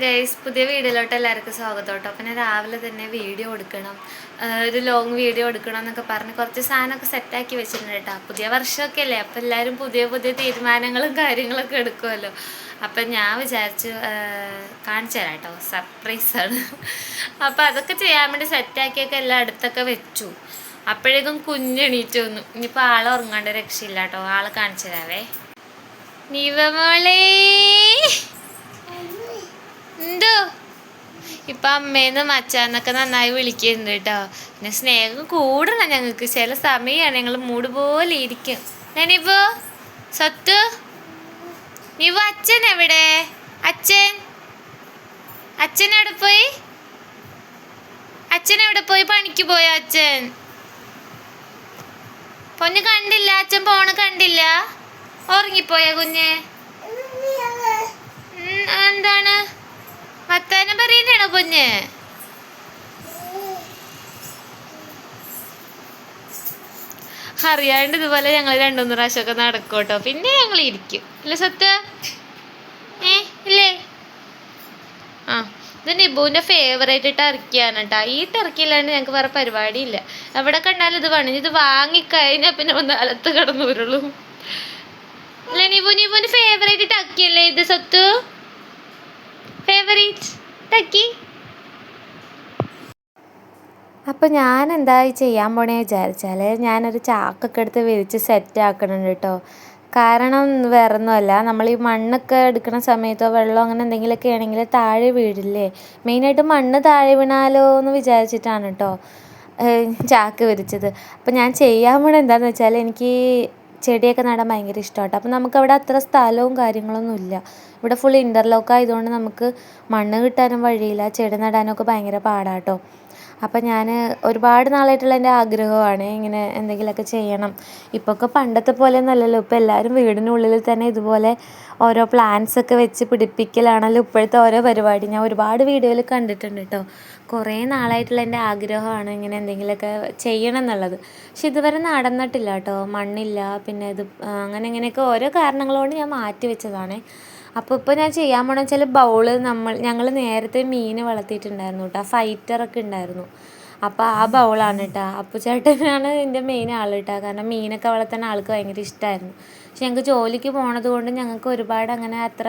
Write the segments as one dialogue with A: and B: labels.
A: Guys, പുതിയ വീഡിയോയിലോട്ട് എല്ലാവർക്കും സ്വാഗതം കേട്ടോ. പിന്നെ രാവിലെ തന്നെ വീഡിയോ എടുക്കണം, ഒരു ലോങ് വീഡിയോ എടുക്കണം എന്നൊക്കെ പറഞ്ഞ് കുറച്ച് സാധനമൊക്കെ സെറ്റാക്കി വെച്ചിട്ടുണ്ട് കേട്ടോ. പുതിയ വർഷമൊക്കെ അല്ലേ, അപ്പം എല്ലാവരും പുതിയ പുതിയ തീരുമാനങ്ങളും കാര്യങ്ങളൊക്കെ എടുക്കുമല്ലോ. അപ്പം ഞാൻ വിചാരിച്ചു കാണിച്ചു തരാം കേട്ടോ, സർപ്രൈസാണ്. അപ്പം അതൊക്കെ ചെയ്യാൻ വേണ്ടി സെറ്റാക്കിയൊക്കെ എല്ലാം അടുത്തൊക്കെ വെച്ചു. അപ്പോഴേക്കും കുഞ്ഞെണീറ്റ് വന്നു. ഇനിയിപ്പോൾ ആളെ ഉറങ്ങാണ്ട് രക്ഷയില്ല കേട്ടോ. ആളെ കാണിച്ചു തരാവേ. നിവമോളേ എന്തോ ഇപ്പം അമ്മേന്നും അച്ഛന്നൊക്കെ നന്നായി വിളിക്കുന്നുണ്ട് കേട്ടോ. പിന്നെ സ്നേഹം കൂടണം ഞങ്ങൾക്ക്. ചില സമയമാണ് ഞങ്ങൾ മൂട് പോലെ ഇരിക്കും. ഞാനിപ്പോ സത്തു നീവോ അച്ഛൻ എവിടെ? അച്ഛൻ എവിടെ പോയി? അച്ഛൻ എവിടെ പോയി? പണിക്ക് പോയോ അച്ഛൻ? പൊന്ന് കണ്ടില്ല, അച്ഛൻ പോണ കണ്ടില്ല. ഉറങ്ങിപ്പോയാ കുഞ്ഞ്? എന്താണ് വർത്താനം പറയുന്നതാണോ പൊന്ന്? അറിയാണ്ട് ഇതുപോലെ ഞങ്ങൾ 2-3 പ്രാവശ്യമൊക്കെ നടക്കും കേട്ടോ. പിന്നെ ഞങ്ങൾ ഇരിക്കും അല്ലേ സത്യ? ഇല്ലേ? ആ, ഇത് നിബുവിൻ്റെ ഫേവറേറ്റ് ടർക്കിയാണ് കേട്ടോ. ഈ ടർക്കി ഇല്ലാണ്ട് ഞങ്ങൾക്ക് വേറെ പരിപാടിയില്ല. എവിടെ കണ്ടാലും ഇത് വേണം. ഇത് വാങ്ങിക്കഴിഞ്ഞാൽ പിന്നെ ഒന്ന് അലത്ത് കിടന്നു വരുള്ളൂ അല്ലേ? നിബുവിൻ്റെ ഫേവറേറ്റ് ടർക്കി അല്ലേ ഇത് സത്തു? Favourite Turkey. അപ്പോൾ ഞാൻ എന്താ ചെയ്യാൻ പോണേ വിചാരിച്ചാൽ, ഞാനൊരു ചാക്കൊക്കെ എടുത്ത് വിരിച്ച് സെറ്റ് ആക്കണം കേട്ടോ. കാരണം വേറെ ഒന്നുമല്ല, നമ്മൾ ഈ മണ്ണൊക്കെ എടുക്കുന്ന സമയത്തോ വെള്ളം അങ്ങനെ എന്തെങ്കിലുമൊക്കെ ആണെങ്കിൽ താഴെ വീഴില്ലേ. മെയിനായിട്ട് മണ്ണ് താഴെ വീണാലോ എന്ന് വിചാരിച്ചിട്ടാണ് കേട്ടോ ചാക്ക് വിരിച്ചത്. അപ്പോൾ ഞാൻ ചെയ്യാൻ പോണ എന്താണെന്ന് വെച്ചാൽ, എനിക്ക് ചെടിയൊക്കെ നടാൻ ഭയങ്കര ഇഷ്ടമാട്ടോ. അപ്പോൾ നമുക്കവിടെ അത്ര സ്ഥലവും കാര്യങ്ങളൊന്നും ഇല്ല. ഇവിടെ ഫുൾ ഇൻ്റർലോക്ക് ആയതുകൊണ്ട് നമുക്ക് മണ്ണ് കിട്ടാനും വഴിയില്ല, ചെടി നടാനൊക്കെ ഭയങ്കര പാടാട്ടോ. അപ്പം ഞാൻ ഒരുപാട് നാളായിട്ടുള്ള എൻ്റെ ആഗ്രഹമാണ് ഇങ്ങനെ എന്തെങ്കിലുമൊക്കെ ചെയ്യണം. ഇപ്പോൾ ഒക്കെ പണ്ടത്തെ പോലെയൊന്നും അല്ലല്ലോ. ഇപ്പോൾ എല്ലാവരും വീടിനുള്ളിൽ തന്നെ ഇതുപോലെ ഓരോ പ്ലാന്റ്സൊക്കെ വെച്ച് പിടിപ്പിക്കലാണല്ലോ ഇപ്പോഴത്തെ ഓരോ പരിപാടി. ഞാൻ ഒരുപാട് വീഡിയോയിൽ കണ്ടിട്ടുണ്ട് കേട്ടോ. കുറേ നാളായിട്ടുള്ള എൻ്റെ ആഗ്രഹമാണ് ഇങ്ങനെ എന്തെങ്കിലുമൊക്കെ ചെയ്യണം എന്നുള്ളത്. പക്ഷെ ഇതുവരെ നടന്നിട്ടില്ല കേട്ടോ. മണ്ണില്ല, പിന്നെ ഇത് അങ്ങനെ ഇങ്ങനെയൊക്കെ ഓരോ കാരണങ്ങളോട് ഞാൻ മാറ്റി വെച്ചതാണ്. അപ്പോൾ ഇപ്പോൾ ഞാൻ ചെയ്യാൻ പോകണമെന്ന് വെച്ചാൽ ബൗള് ഞങ്ങൾ നേരത്തെ മീൻ വളർത്തിയിട്ടുണ്ടായിരുന്നു കേട്ടോ. ഫൈറ്ററൊക്കെ ഉണ്ടായിരുന്നു. അപ്പോൾ ആ ബൗളാണ് കേട്ടോ. അപ്പോൾ ചേട്ടനാണ് എൻ്റെ മെയിൻ ആൾ കേട്ടോ. കാരണം മീനൊക്കെ വളർത്താൻ ആൾക്ക് ഭയങ്കര ഇഷ്ടമായിരുന്നു. പക്ഷെ ഞങ്ങൾക്ക് ജോലിക്ക് പോണത് കൊണ്ട് ഞങ്ങൾക്ക് ഒരുപാട് അങ്ങനെ അത്ര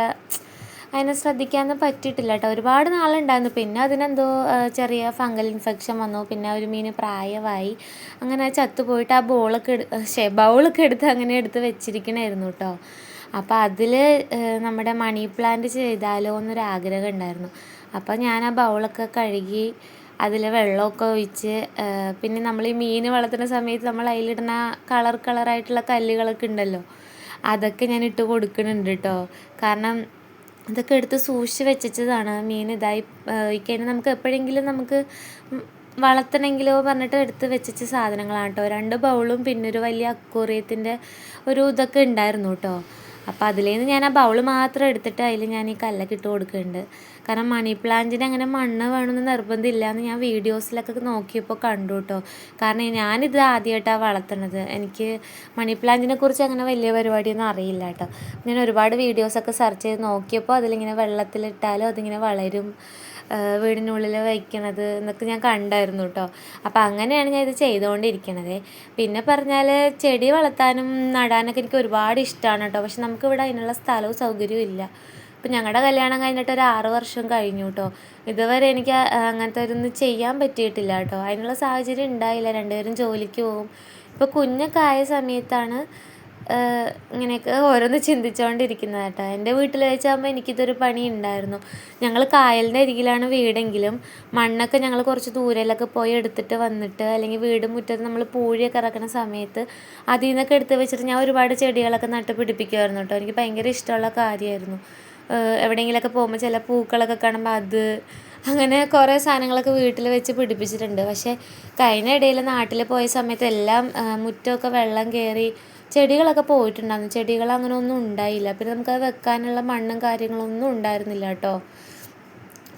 A: അതിനെ ശ്രദ്ധിക്കാനൊന്നും പറ്റിയിട്ടില്ല കേട്ടോ. ഒരുപാട് നാളുണ്ടായിരുന്നു. പിന്നെ അതിനെന്തോ ചെറിയ ഫംഗൽ ഇൻഫെക്ഷൻ വന്നു. പിന്നെ ഒരു മീൻ പ്രായമായി, അങ്ങനെ ചത്തുപോയിട്ട് ആ ബൗളൊക്കെ എടുത്ത് അങ്ങനെ എടുത്ത് വെച്ചിരിക്കണമായിരുന്നു കേട്ടോ. അപ്പോൾ അതിൽ നമ്മുടെ മണി പ്ലാന്റ് ചെയ്താലോ എന്നൊരാഗ്രഹം ഉണ്ടായിരുന്നു. അപ്പോൾ ഞാൻ ആ ബൗളൊക്കെ കഴുകി അതിൽ വെള്ളമൊക്കെ ഒഴിച്ച്, പിന്നെ നമ്മൾ ഈ മീൻ വളർത്തുന്ന സമയത്ത് നമ്മൾ അതിലിടുന്ന കളറായിട്ടുള്ള കല്ലുകളൊക്കെ ഉണ്ടല്ലോ, അതൊക്കെ ഞാൻ ഇട്ട് കൊടുക്കുന്നുണ്ട് കേട്ടോ. കാരണം അതൊക്കെ എടുത്ത് സൂക്ഷിച്ച് വെച്ചതാണ്. മീൻ ഇതായി കഴിഞ്ഞാൽ നമുക്ക് എപ്പോഴെങ്കിലും നമുക്ക് വളർത്തണമെങ്കിലോ പറഞ്ഞിട്ട് എടുത്ത് വെച്ച സാധനങ്ങളാണ് കേട്ടോ. 2 ബൗളും പിന്നെ ഒരു വലിയ അക്വേറിയത്തിൻ്റെ ഒരു ഇതൊക്കെ ഉണ്ടായിരുന്നു കേട്ടോ. അപ്പോൾ അതിലേന്ന് ഞാൻ ആ ബൗള് മാത്രം എടുത്തിട്ട് അതിൽ ഞാൻ ഈ കല്ലൊക്കെ ഇട്ട് കൊടുക്കുന്നുണ്ട്. കാരണം മണി പ്ലാന്റിന് അങ്ങനെ മണ്ണ് വേണമെന്ന് നിർബന്ധമില്ല എന്ന് ഞാൻ വീഡിയോസിലൊക്കെ നോക്കിയപ്പോൾ കണ്ടു കേട്ടോ. കാരണം ഞാനിത് ആദ്യമായിട്ടാണ് വളർത്തുന്നത്. എനിക്ക് മണി പ്ലാന്റിനെ കുറിച്ച് അങ്ങനെ വലിയ പരിപാടിയൊന്നും അറിയില്ല കേട്ടോ. ഞാൻ ഒരുപാട് വീഡിയോസൊക്കെ സെർച്ച് ചെയ്ത് നോക്കിയപ്പോൾ അതിലിങ്ങനെ വെള്ളത്തിലിട്ടാലും അതിങ്ങനെ വളരും, വീടിനുള്ളിൽ വയ്ക്കണത് എന്നൊക്കെ ഞാൻ കണ്ടായിരുന്നു കേട്ടോ. അപ്പോൾ അങ്ങനെയാണ് ഞാൻ ഇത് ചെയ്തുകൊണ്ടിരിക്കണത്. പിന്നെ പറഞ്ഞാൽ ചെടി വളർത്താനും നടാനൊക്കെ എനിക്ക് ഒരുപാട് ഇഷ്ടമാണ് കേട്ടോ. പക്ഷെ നമുക്കിവിടെ അതിനുള്ള സ്ഥലവും സൗകര്യവും ഇല്ല. ഇപ്പം ഞങ്ങളുടെ കല്യാണം കഴിഞ്ഞിട്ട് ഒരു 6 വർഷം കഴിഞ്ഞു കേട്ടോ. ഇതുവരെ എനിക്ക് അങ്ങനത്തെ ഒരൊന്നും ചെയ്യാൻ പറ്റിയിട്ടില്ല കേട്ടോ. അതിനുള്ള സാഹചര്യം ഉണ്ടായില്ല. 2 പേരും ജോലിക്ക് പോകും. ഇപ്പോൾ കുഞ്ഞൊക്കെ ആയ സമയത്താണ് ഇങ്ങനെയൊക്കെ ഓരോന്ന് ചിന്തിച്ചുകൊണ്ടിരിക്കുന്നത് കേട്ടോ. എൻ്റെ വീട്ടിൽ വെച്ചാകുമ്പോൾ എനിക്കിതൊരു പണി ഉണ്ടായിരുന്നു. ഞങ്ങൾ കായലിൻ്റെ അരികിലാണ് വീടെങ്കിലും മണ്ണൊക്കെ ഞങ്ങൾ കുറച്ച് ദൂരയിലൊക്കെ പോയി എടുത്തിട്ട് വന്നിട്ട്, അല്ലെങ്കിൽ വീട് മുറ്റത്ത് നമ്മൾ പൂഴിയൊക്കെ ഇറക്കുന്ന സമയത്ത് അതിൽ നിന്നൊക്കെ എടുത്ത് വെച്ചിട്ട് ഞാൻ ഒരുപാട് ചെടികളൊക്കെ നട്ട് പിടിപ്പിക്കുമായിരുന്നു കേട്ടോ. എനിക്ക് ഭയങ്കര ഇഷ്ടമുള്ള കാര്യമായിരുന്നു. എവിടെയെങ്കിലുമൊക്കെ പോകുമ്പോൾ ചില പൂക്കളൊക്കെ കാണുമ്പോൾ അങ്ങനെ കുറേ സാധനങ്ങളൊക്കെ വീട്ടിൽ വെച്ച് പിടിപ്പിച്ചിട്ടുണ്ട്. പക്ഷേ കഴിഞ്ഞ ഇടയിൽ നാട്ടിൽ പോയ സമയത്ത് എല്ലാം മുറ്റമൊക്കെ വെള്ളം കയറി ചെടികളൊക്കെ പോയിട്ടുണ്ടായിരുന്നു. ചെടികൾ അങ്ങനെ ഒന്നും ഉണ്ടായില്ല. പിന്നെ നമുക്കത് വെക്കാനുള്ള മണ്ണും കാര്യങ്ങളൊന്നും ഉണ്ടായിരുന്നില്ല കേട്ടോ.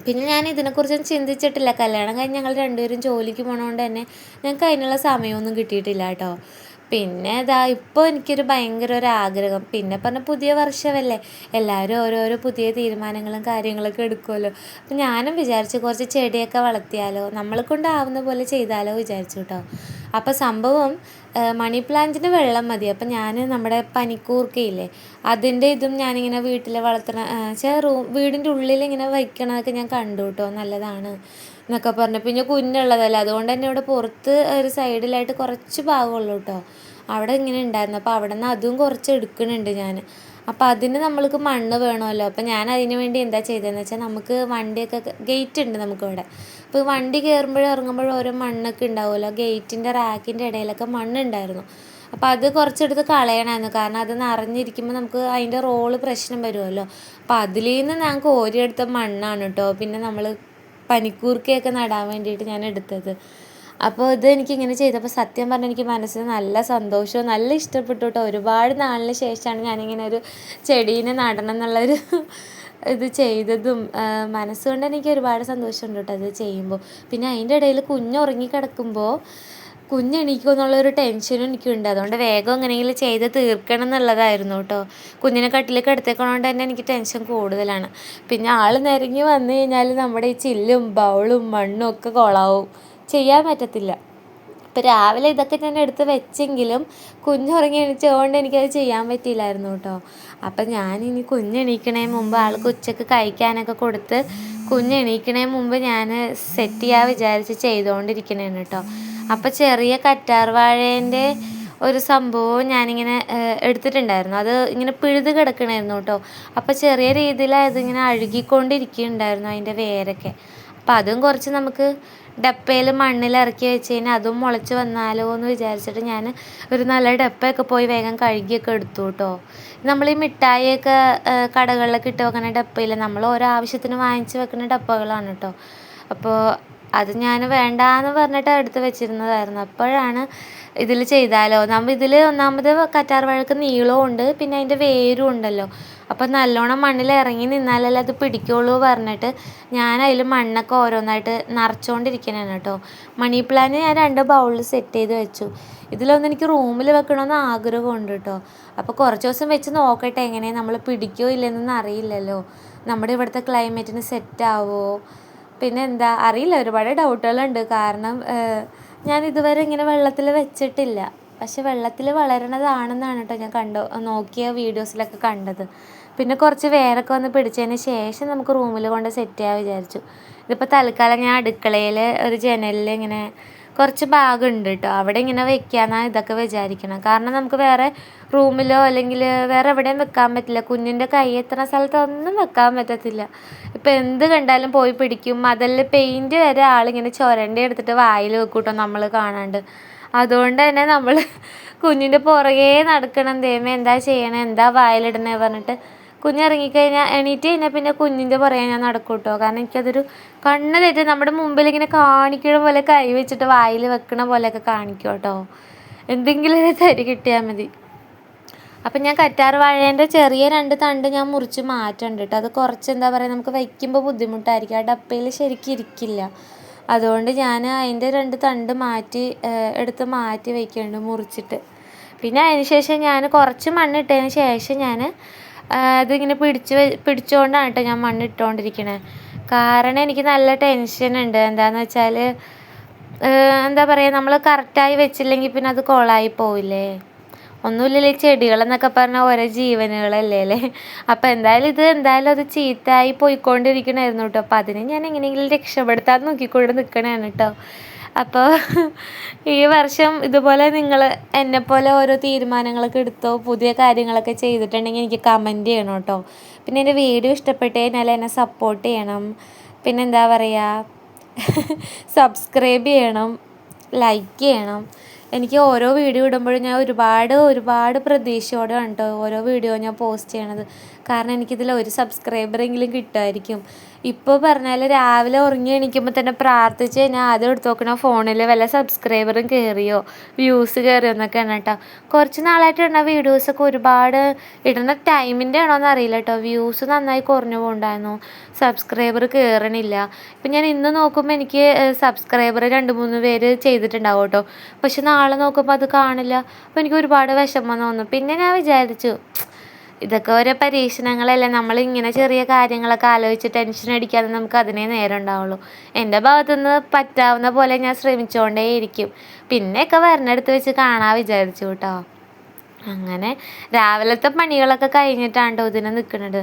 A: പിന്നെ ഞാൻ ഇതിനെക്കുറിച്ചൊന്നും ചിന്തിച്ചിട്ടില്ല. കല്യാണം കഴിഞ്ഞ് ഞങ്ങൾ 2 പേരും ജോലിക്ക് പോകണതുകൊണ്ട് തന്നെ ഞങ്ങൾക്ക് അതിനുള്ള സമയമൊന്നും കിട്ടിയിട്ടില്ല കേട്ടോ. പിന്നെ ഇതാ ഇപ്പോൾ എനിക്കൊരു ഭയങ്കര ഒരു ആഗ്രഹം, പിന്നെ പറഞ്ഞാൽ പുതിയ വർഷമല്ലേ, എല്ലാവരും ഓരോരോ പുതിയ തീരുമാനങ്ങളും കാര്യങ്ങളൊക്കെ എടുക്കുമല്ലോ. അപ്പം ഞാനും വിചാരിച്ചു കുറച്ച് ചെടിയൊക്കെ വളർത്തിയാലോ, നമ്മളെ കൊണ്ടാവുന്ന പോലെ ചെയ്താലോ വിചാരിച്ചു കേട്ടോ. അപ്പോൾ സംഭവം മണി പ്ലാന്റിന് വെള്ളം മതി. അപ്പം ഞാൻ നമ്മുടെ പനിക്കൂർക്കയില്ലേ, അതിൻ്റെ ഇതും ഞാനിങ്ങനെ വീട്ടിൽ വളർത്തണ വീടിൻ്റെ ഉള്ളിൽ ഇങ്ങനെ വയ്ക്കണതൊക്കെ ഞാൻ കണ്ടു കേട്ടോ, നല്ലതാണ് എന്നൊക്കെ പറഞ്ഞു. പിന്നെ കുഞ്ഞുള്ളതല്ല, അതുകൊണ്ട് തന്നെ ഇവിടെ പുറത്ത് ഒരു സൈഡിലായിട്ട് കുറച്ച് ഭാഗമുള്ളൂ കേട്ടോ, അവിടെ ഇങ്ങനെ ഉണ്ടായിരുന്നു. അപ്പോൾ അവിടെ നിന്ന് അതും കുറച്ച് എടുക്കുന്നുണ്ട് ഞാൻ. അപ്പോൾ അതിന് നമ്മൾക്ക് മണ്ണ് വേണമല്ലോ. അപ്പോൾ ഞാൻ അതിന് വേണ്ടി എന്താ ചെയ്തതെന്ന് വെച്ചാൽ, നമുക്ക് വണ്ടിയൊക്കെ ഗേറ്റ് ഉണ്ട് നമുക്കിവിടെ. അപ്പോൾ വണ്ടി കയറുമ്പോഴും ഇറങ്ങുമ്പോഴും ഓരോ മണ്ണൊക്കെ ഉണ്ടാവുമല്ലോ, ഗേറ്റിൻ്റെ റാക്കിൻ്റെ ഇടയിലൊക്കെ മണ്ണുണ്ടായിരുന്നു. അപ്പോൾ അത് കുറച്ചെടുത്ത് കളയണമായിരുന്നു, കാരണം അത് നിറഞ്ഞിരിക്കുമ്പോൾ നമുക്ക് അതിൻ്റെ റോള് പ്രശ്നം വരുമല്ലോ. അപ്പോൾ അതിൽ നിന്ന് ഞാൻ കോരിയെടുത്ത മണ്ണാണ് കേട്ടോ പിന്നെ നമ്മൾ പനിക്കൂർക്കയൊക്കെ നടാൻ വേണ്ടിയിട്ട് ഞാൻ എടുത്തത്. അപ്പോൾ ഇത് എനിക്കിങ്ങനെ ചെയ്തപ്പോൾ സത്യം പറഞ്ഞാൽ എനിക്ക് മനസ്സിന് നല്ല സന്തോഷവും നല്ല ഇഷ്ടപ്പെട്ടു കേട്ടോ. ഒരുപാട് നാളിന് ശേഷമാണ് ഞാനിങ്ങനെ ഒരു ചെടീനെ നടണം എന്നുള്ളൊരു ഇത് ചെയ്തതും. മനസ്സുകൊണ്ട് എനിക്ക് ഒരുപാട് സന്തോഷമുണ്ട് കേട്ടോ അത് ചെയ്യുമ്പോൾ. പിന്നെ അതിൻ്റെ ഇടയിൽ കുഞ്ഞുറങ്ങി കിടക്കുമ്പോൾ കുഞ്ഞെണീക്കുമോ എന്നുള്ളൊരു ടെൻഷനും എനിക്കുണ്ട്. അതുകൊണ്ട് വേഗം എങ്ങനെയെങ്കിലും ചെയ്ത് തീർക്കണം എന്നുള്ളതായിരുന്നു കേട്ടോ. കുഞ്ഞിനെ കട്ടിലേക്ക് എടുത്തേക്കണോണ്ട് തന്നെ എനിക്ക് ടെൻഷൻ കൂടുതലാണ്. പിന്നെ ആൾ നിരങ്ങി വന്നു കഴിഞ്ഞാൽ നമ്മുടെ ഈ ചില്ലും ബൗളും മണ്ണും ഒക്കെ കൊളാവും, ചെയ്യാൻ പറ്റത്തില്ല. ഇപ്പം രാവിലെ ഇതൊക്കെ ഞാൻ എടുത്ത് വെച്ചെങ്കിലും കുഞ്ഞുറങ്ങി എണീച്ചതുകൊണ്ട് എനിക്കത് ചെയ്യാൻ പറ്റിയില്ലായിരുന്നു കേട്ടോ. അപ്പം ഞാനിനി കുഞ്ഞെണീക്കണേ മുമ്പ് ആൾക്ക് ഉച്ചക്ക് കഴിക്കാനൊക്കെ കൊടുത്ത് കുഞ്ഞെണീക്കണേ മുമ്പ് ഞാൻ സെറ്റ് ചെയ്യാൻ വിചാരിച്ച് ചെയ്തുകൊണ്ടിരിക്കണേണ് കേട്ടോ. അപ്പോൾ ചെറിയ കറ്റാർ വാഴേൻ്റെ ഒരു സംഭവം ഞാനിങ്ങനെ എടുത്തിട്ടുണ്ടായിരുന്നു, അത് ഇങ്ങനെ പിഴുത് കിടക്കണമായിരുന്നു കേട്ടോ. അപ്പോൾ ചെറിയ രീതിയിൽ അതിങ്ങനെ അഴുകിക്കൊണ്ടിരിക്കുന്നുണ്ടായിരുന്നു അതിൻ്റെ വേരൊക്കെ. അപ്പം അതും കുറച്ച് നമുക്ക് ഡപ്പയിൽ മണ്ണിൽ ഇറക്കി വെച്ച് കഴിഞ്ഞാൽ അതും മുളച്ച് വന്നാലോ എന്ന് വിചാരിച്ചിട്ട് ഞാൻ ഒരു നല്ല ഡപ്പയൊക്കെ പോയി വേഗം കഴുകിയൊക്കെ എടുത്തു കേട്ടോ. നമ്മൾ ഈ മിഠായിയൊക്കെ കടകളിലൊക്കെ ഇട്ട് വെക്കുന്ന ഡപ്പയിൽ നമ്മൾ ഓരോ ആവശ്യത്തിന് വാങ്ങിച്ച് വെക്കുന്ന ഡപ്പകളാണ് കേട്ടോ. അപ്പോൾ അത് ഞാൻ വേണ്ടാന്ന് പറഞ്ഞിട്ട് എടുത്ത് വെച്ചിരുന്നതായിരുന്നു. അപ്പോഴാണ് ഇതിൽ ചെയ്താലോ, ഇതിൽ ഒന്നാമത് കറ്റാർ വാഴക്ക് നീളവും ഉണ്ട്, പിന്നെ അതിൻ്റെ വേരും ഉണ്ടല്ലോ. അപ്പം നല്ലോണം മണ്ണിൽ ഇറങ്ങി നിന്നാലല്ലേ അത് പിടിക്കുള്ളൂ പറഞ്ഞിട്ട് ഞാൻ അതിൽ മണ്ണൊക്കെ ഓരോന്നായിട്ട് നിറച്ചുകൊണ്ടിരിക്കണേണ് കേട്ടോ. മണി പ്ലാന്റ് ഞാൻ 2 ബൗളിൽ സെറ്റ് ചെയ്ത് വെച്ചു. ഇതിലൊന്നും എനിക്ക് റൂമിൽ വെക്കണമെന്ന് ആഗ്രഹമുണ്ട് കേട്ടോ. അപ്പോൾ കുറച്ച് ദിവസം വെച്ച് നോക്കട്ടെ, എങ്ങനെ നമ്മൾ പിടിക്കോ ഇല്ലെന്നൊന്നും അറിയില്ലല്ലോ, നമ്മുടെ ഇവിടുത്തെ ക്ലൈമറ്റിന് സെറ്റാവോ, പിന്നെ എന്താ അറിയില്ല, ഒരുപാട് ഡൗട്ടുകളുണ്ട്. കാരണം ഞാൻ ഇതുവരെ ഇങ്ങനെ വെള്ളത്തിൽ വെച്ചിട്ടില്ല, പക്ഷെ വെള്ളത്തിൽ വളരണതാണെന്നാണ് കേട്ടോ ഞാൻ നോക്കിയ വീഡിയോസിലൊക്കെ കണ്ടത്. പിന്നെ കുറച്ച് വേരൊക്കെ വന്ന് പിടിച്ചതിന് ശേഷം നമുക്ക് റൂമിൽ കൊണ്ട് സെറ്റ് ചെയ്യാൻ വിചാരിച്ചു. ഇതിപ്പോൾ തൽക്കാലം ഞാൻ അടുക്കളയിൽ ഒരു ജനലിൽ ഇങ്ങനെ കുറച്ച് ഭാഗമുണ്ട് കേട്ടോ, അവിടെ ഇങ്ങനെ വെക്കാമെന്നാണ് ഇതൊക്കെ വിചാരിക്കണം. കാരണം നമുക്ക് വേറെ റൂമിലോ അല്ലെങ്കിൽ വേറെ എവിടെയും വെക്കാൻ പറ്റില്ല, കുഞ്ഞിൻ്റെ കൈ എത്തുന്ന സ്ഥലത്തൊന്നും വെക്കാൻ പറ്റത്തില്ല. ഇപ്പം എന്ത് കണ്ടാലും പോയി പിടിക്കും. അതെല്ലാം പെയിൻറ്റ് വരെ ആളിങ്ങനെ ചുരണ്ടി എടുത്തിട്ട് വായിൽ വെക്കും കേട്ടോ നമ്മൾ കാണാണ്ട്. അതുകൊണ്ട് തന്നെ നമ്മൾ കുഞ്ഞിൻ്റെ പുറകെ നടക്കണം, ദൈവമേ എന്താ ചെയ്യണേ, എന്താ വായിലിടണേ പറഞ്ഞിട്ട്. കുഞ്ഞിറങ്ങിക്കഴിഞ്ഞാൽ എണീറ്റ് കഴിഞ്ഞാൽ പിന്നെ കുഞ്ഞിൻ്റെ പുറകെ ഞാൻ നടക്കും കേട്ടോ. കാരണം എനിക്കതൊരു കണ്ണ് തെറ്റി നമ്മുടെ മുമ്പിൽ ഇങ്ങനെ കാണിക്കണ പോലെ കൈ വെച്ചിട്ട് വായിൽ വെക്കണ പോലെയൊക്കെ കാണിക്കും കേട്ടോ. എന്തെങ്കിലും ഒരു തരി കിട്ടിയാൽ മതി. അപ്പം ഞാൻ കറ്റാർ വാഴേൻ്റെ ചെറിയ 2 തണ്ട് ഞാൻ മുറിച്ച് മാറ്റുന്നുണ്ട് കേട്ടോ. അത് കുറച്ച് എന്താ പറയുക, നമുക്ക് വയ്ക്കുമ്പോൾ ബുദ്ധിമുട്ടായിരിക്കും, ആ ഡപ്പയിൽ ശരിക്കും ഇരിക്കില്ല. അതുകൊണ്ട് ഞാൻ അതിൻ്റെ 2 തണ്ട് എടുത്ത് മാറ്റി വയ്ക്കുന്നുണ്ട് മുറിച്ചിട്ട്. പിന്നെ അതിന് ശേഷം ഞാൻ കുറച്ച് മണ്ണിട്ടതിന് ശേഷം ഞാൻ അതിങ്ങനെ പിടിച്ചുകൊണ്ടാണ് കേട്ടോ ഞാൻ മണ്ണിട്ടുകൊണ്ടിരിക്കണേ. കാരണം എനിക്ക് നല്ല ടെൻഷനുണ്ട്. എന്താണെന്ന് വെച്ചാൽ എന്താ പറയുക, നമ്മൾ കറക്റ്റായി വെച്ചില്ലെങ്കിൽ പിന്നെ അത് കൊളായി പോവില്ലേ. ഒന്നുമില്ലല്ലോ, ഈ ചെടികളെന്നൊക്കെ പറഞ്ഞാൽ ഓരോ ജീവനുകളല്ലേ അല്ലേ. അപ്പോൾ എന്തായാലും അത് ചീത്തയായി പോയിക്കൊണ്ടിരിക്കണമായിരുന്നു കേട്ടോ. അപ്പോൾ അതിനെ ഞാൻ എങ്ങനെയെങ്കിലും രക്ഷപ്പെടുത്താൻ നോക്കിക്കൊണ്ട് നിൽക്കണതാണ് കേട്ടോ. അപ്പോൾ ഈ വർഷം ഇതുപോലെ നിങ്ങൾ എന്നെപ്പോലെ ഓരോ തീരുമാനങ്ങളൊക്കെ എടുത്തോ, പുതിയ കാര്യങ്ങളൊക്കെ ചെയ്തിട്ടുണ്ടെങ്കിൽ എനിക്ക് കമൻറ്റ് ചെയ്യണം കേട്ടോ. പിന്നെ എൻ്റെ വീഡിയോ ഇഷ്ടപ്പെട്ട് കഴിഞ്ഞാൽ എന്നെ സപ്പോർട്ട് ചെയ്യണം. പിന്നെ എന്താ പറയുക, സബ്സ്ക്രൈബ് ചെയ്യണം, ലൈക്ക് ചെയ്യണം. എനിക്ക് ഓരോ വീഡിയോ ഇടുമ്പോഴും ഞാൻ ഒരുപാട് പ്രതീക്ഷയോടെയാണ് കേട്ടോ ഓരോ വീഡിയോ ഞാൻ പോസ്റ്റ് ചെയ്യണത്. കാരണം എനിക്കിതിൽ ഒരു സബ്സ്ക്രൈബറെങ്കിലും കിട്ടുമായിരിക്കും. ഇപ്പോൾ പറഞ്ഞാൽ രാവിലെ ഉറങ്ങി എണീക്കുമ്പോൾ തന്നെ പ്രാർത്ഥിച്ച് കഴിഞ്ഞാൽ ആദ്യം എടുത്ത് നോക്കണ ഫോണിൽ വല്ല സബ്സ്ക്രൈബറും കയറിയോ, വ്യൂസ് കയറിയോ എന്നൊക്കെയാണ് കേട്ടോ. കുറച്ച് നാളായിട്ട് ഇടുന്ന വീഡിയോസൊക്കെ ഒരുപാട് ഇടുന്ന ടൈമിൻ്റെ ആണോയെന്ന് അറിയില്ല കേട്ടോ, വ്യൂസ് നന്നായി കുറഞ്ഞു പോകുന്നുണ്ടായിരുന്നു, സബ്സ്ക്രൈബർ കയറണില്ല. ഇപ്പം ഞാൻ ഇന്ന് നോക്കുമ്പോൾ എനിക്ക് സബ്സ്ക്രൈബർ 2-3 പേര് ചെയ്തിട്ടുണ്ടാവും കേട്ടോ. പക്ഷെ നാളെ നോക്കുമ്പോൾ അത് കാണില്ല. അപ്പോൾ എനിക്ക് ഒരുപാട് വിഷമം തോന്നും. പിന്നെ ഞാൻ വിചാരിച്ചു ഇതൊക്കെ ഓരോ പരീക്ഷണങ്ങളല്ലേ, നമ്മളിങ്ങനെ ചെറിയ കാര്യങ്ങളൊക്കെ ആലോചിച്ച് ടെൻഷൻ അടിക്കാതെ നമുക്ക് അതിനേ നേരം ഉണ്ടാവുള്ളൂ. എൻ്റെ ഭാഗത്തുനിന്ന് പറ്റാവുന്ന പോലെ ഞാൻ ശ്രമിച്ചുകൊണ്ടേയിരിക്കും. പിന്നെയൊക്കെ വരണടുത്ത് വെച്ച് കാണാൻ വിചാരിച്ചു കേട്ടോ. അങ്ങനെ രാവിലത്തെ പണികളൊക്കെ കഴിഞ്ഞിട്ടാണ് കേട്ടോ ഇതിന് നിൽക്കുന്നത്.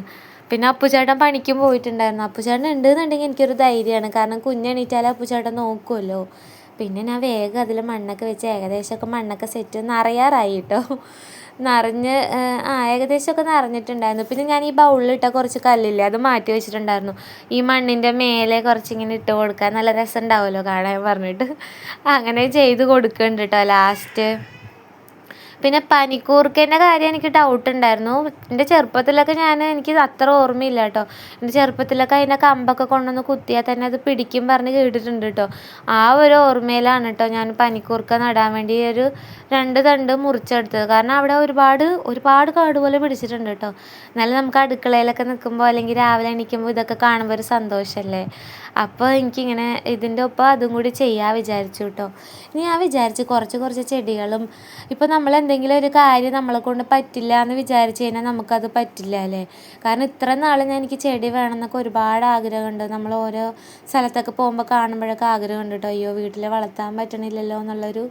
A: പിന്നെ അപ്പുചേട്ടൻ പണിക്കും പോയിട്ടുണ്ടായിരുന്നു. അപ്പുചേട്ടൻ ഉണ്ടെന്നുണ്ടെങ്കിൽ എനിക്കൊരു ധൈര്യമാണ്, കാരണം കുഞ്ഞെണീറ്റാലും അപ്പുചേട്ടൻ നോക്കുമല്ലോ. പിന്നെ ഞാൻ വേഗം അതിൽ മണ്ണൊക്കെ വെച്ച് ഏകദേശമൊക്കെ മണ്ണൊക്കെ സെറ്റ് നിറയാറായി കേട്ടോ. നിറഞ്ഞ് ഏകദേശമൊക്കെ നിറഞ്ഞിട്ടുണ്ടായിരുന്നു. പിന്നെ ഞാൻ ഈ ബൗളിലിട്ട കുറച്ച് കല്ലില്ലേ, അത് മാറ്റി വെച്ചിട്ടുണ്ടായിരുന്നു. ഈ മണ്ണിൻ്റെ മേലെ കുറച്ചിങ്ങനെ ഇട്ട് കൊടുക്കാൻ നല്ല രസം ഉണ്ടാവുമല്ലോ കാണാൻ പറഞ്ഞിട്ട് അങ്ങനെ ചെയ്ത് കൊടുക്കുന്നുണ്ട് കേട്ടോ ലാസ്റ്റ്. പിന്നെ പനിക്കൂർക്കേൻ്റെ കാര്യം എനിക്ക് ഡൗട്ട് ഉണ്ടായിരുന്നു. എൻ്റെ ചെറുപ്പത്തിലൊക്കെ എനിക്ക് അത്ര ഓർമ്മയില്ല കേട്ടോ. എൻ്റെ ചെറുപ്പത്തിലൊക്കെ അതിൻ്റെ കമ്പൊക്കെ കൊണ്ടുവന്ന് കുത്തിയാൽ തന്നെ അത് പിടിക്കും പറഞ്ഞ് കേട്ടിട്ടുണ്ട് കേട്ടോ. ആ ഒരു ഓർമ്മയിലാണ് കേട്ടോ ഞാൻ പനിക്കൂർക്ക നടാൻ വേണ്ടി ഒരു 2 തണ്ട് മുറിച്ചെടുത്തത്. കാരണം അവിടെ ഒരുപാട് കാട് പോലെ പിടിച്ചിട്ടുണ്ട് കേട്ടോ. എന്നാലും നമുക്ക് അടുക്കളയിലൊക്കെ നിൽക്കുമ്പോൾ അല്ലെങ്കിൽ രാവിലെ എണീക്കുമ്പോൾ ഇതൊക്കെ കാണുമ്പോൾ ഒരു സന്തോഷമല്ലേ. അപ്പോൾ എനിക്കിങ്ങനെ ഇതിൻ്റെ ഒപ്പം അതും കൂടി ചെയ്യാൻ വിചാരിച്ചു കേട്ടോ. ഇനി ഞാൻ വിചാരിച്ചു കുറച്ച് ചെടികളും, ഇപ്പോൾ നമ്മൾ എന്തെങ്കിലും ഒരു കാര്യം നമ്മളെ കൊണ്ട് പറ്റില്ല എന്ന് വിചാരിച്ചു കഴിഞ്ഞാൽ നമുക്കത് പറ്റില്ല അല്ലേ. കാരണം ഇത്ര നാൾ എനിക്ക് ചെടി വേണമെന്നൊക്കെ ഒരുപാട് ആഗ്രഹമുണ്ട്. നമ്മൾ ഓരോ സ്ഥലത്തൊക്കെ പോകുമ്പോൾ കാണുമ്പോഴൊക്കെ ആഗ്രഹമുണ്ട് കേട്ടോ. അയ്യോ വീട്ടിൽ വളർത്താൻ പറ്റണില്ലല്ലോ എന്നുള്ളൊരു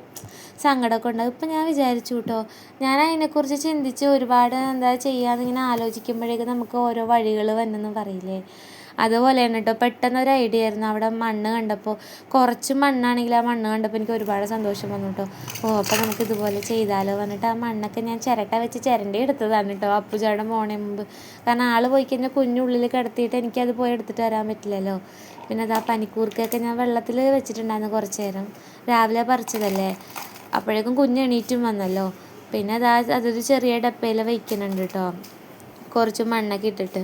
A: സങ്കടമൊക്കെ ഉണ്ട്. ഇപ്പം ഞാൻ വിചാരിച്ചു കേട്ടോ, ഞാൻ അതിനെക്കുറിച്ച് ചിന്തിച്ച് ഒരുപാട് എന്താ ചെയ്യാമെന്നിങ്ങനെ ആലോചിക്കുമ്പോഴേക്കും നമുക്ക് ഓരോ വഴികൾ വന്നെന്ന് പറയില്ലേ, അതുപോലെയാണ് കേട്ടോ. പെട്ടെന്നൊരു ഐഡിയ ആയിരുന്നു. അവിടെ മണ്ണ് കണ്ടപ്പോൾ, കുറച്ച് മണ്ണാണെങ്കിൽ ആ മണ്ണ് കണ്ടപ്പോൾ എനിക്ക് ഒരുപാട് സന്തോഷം വന്നു കേട്ടോ. അപ്പോൾ നമുക്ക് ഇതുപോലെ ചെയ്താലോ പറഞ്ഞിട്ട് ആ മണ്ണൊക്കെ ഞാൻ ചിരട്ട വെച്ച് ചിരണ്ടി എടുത്തതാണ് കേട്ടോ അപ്പുചേട്ടൻ പോണേ മുമ്പ്. കാരണം ആൾ പോയി കഴിഞ്ഞാൽ കുഞ്ഞുള്ളിൽ കിടത്തിയിട്ട് എനിക്കത് പോയി എടുത്തിട്ട് വരാൻ പറ്റില്ലല്ലോ. പിന്നെ അത് ആ പനിക്കൂർക്കയൊക്കെ ഞാൻ വെള്ളത്തിൽ വെച്ചിട്ടുണ്ടായിരുന്നു കുറച്ച് നേരം, രാവിലെ പറിച്ചതല്ലേ. അപ്പോഴേക്കും കുഞ്ഞ് എണീറ്റും വന്നല്ലോ. പിന്നെ അതൊരു ചെറിയ ഡപ്പയിൽ വയ്ക്കുന്നുണ്ട് കേട്ടോ, കുറച്ച് മണ്ണൊക്കെ ഇട്ടിട്ട്.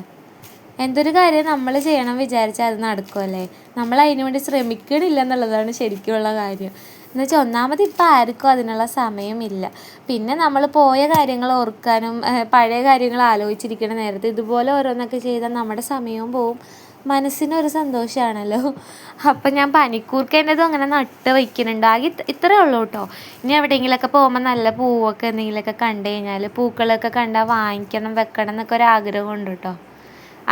A: എന്തൊരു കാര്യം നമ്മൾ ചെയ്യണം വിചാരിച്ചാൽ അത് നടക്കുമല്ലേ. നമ്മൾ അതിന് വേണ്ടി ശ്രമിക്കണില്ല എന്നുള്ളതാണ് ശരിക്കുമുള്ള കാര്യം. എന്നുവെച്ചാൽ ഒന്നാമത് ഇപ്പം ആർക്കും അതിനുള്ള സമയമില്ല. പിന്നെ നമ്മൾ പോയ കാര്യങ്ങൾ ഓർക്കാനും പഴയ കാര്യങ്ങൾ ആലോചിച്ചിരിക്കണ നേരത്ത് ഇതുപോലെ ഓരോന്നൊക്കെ ചെയ്താൽ നമ്മുടെ സമയവും പോവും, മനസ്സിനൊരു സന്തോഷമാണല്ലോ. അപ്പം ഞാൻ പനിക്കൂർക്കേണ്ടതും അങ്ങനെ നട്ട് വയ്ക്കുന്നുണ്ട്. ആകെ ഇത്രയേ ഉള്ളൂ കേട്ടോ. ഇനി എവിടെയെങ്കിലുമൊക്കെ പോകുമ്പോൾ നല്ല പൂവൊക്കെ എന്തെങ്കിലുമൊക്കെ കണ്ടു കഴിഞ്ഞാൽ, പൂക്കളൊക്കെ കണ്ടാൽ വാങ്ങിക്കണം വെക്കണം എന്നൊക്കെ ഒരു ആഗ്രഹമുണ്ട് കേട്ടോ.